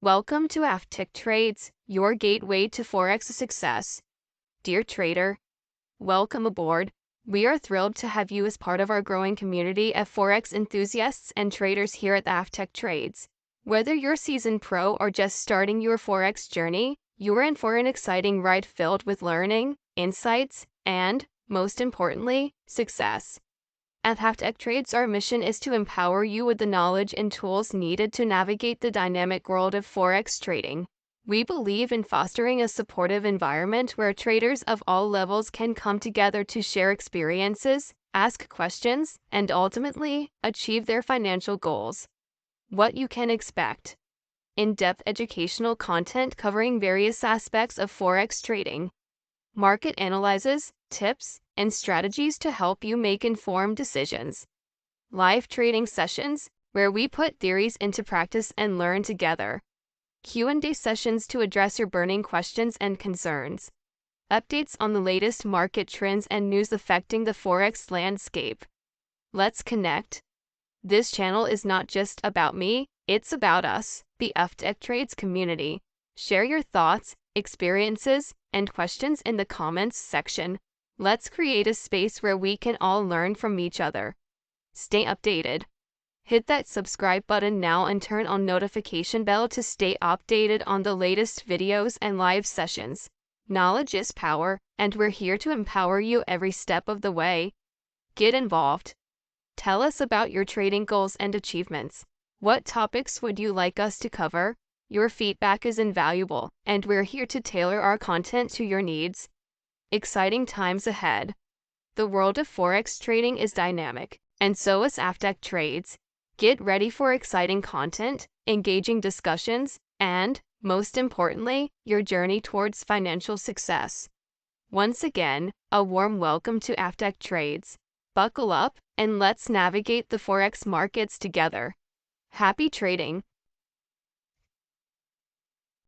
Welcome to Aftic Trades, your gateway to Forex success. Dear trader, welcome aboard. We are thrilled to have you as part of our growing community of Forex enthusiasts and traders here at Aftic Trades. Whether you're seasoned pro or just starting your Forex journey, you're in for an exciting ride filled with learning, insights, and, most importantly, success. At Halftech Trades, our mission is to empower you with the knowledge and tools needed to navigate the dynamic world of Forex trading. We believe in fostering a supportive environment where traders of all levels can come together to share experiences, ask questions, and ultimately achieve their financial goals. What you can expect: in-depth educational content covering various aspects of Forex trading, market analyses, tips, and strategies to help you make informed decisions. Live trading sessions, where we put theories into practice and learn together. Q&A sessions to address your burning questions and concerns. Updates on the latest market trends and news affecting the Forex landscape. Let's connect. This channel is not just about me, it's about us, the FTech Trades community. Share your thoughts, experiences, and questions in the comments section. Let's create a space where we can all learn from each other. Stay updated. Hit that subscribe button now and turn on notification bell to stay updated on the latest videos and live sessions. Knowledge is power, and we're here to empower you every step of the way. Get involved. Tell us about your trading goals and achievements. What topics would you like us to cover? Your feedback is invaluable, and we're here to tailor our content to your needs. Exciting times ahead. The world of Forex trading is dynamic, and so is Aftek Trades. Get ready for exciting content, engaging discussions, and, most importantly, your journey towards financial success. Once again, a warm welcome to Aftek Trades. Buckle up, and let's navigate the Forex markets together. Happy trading!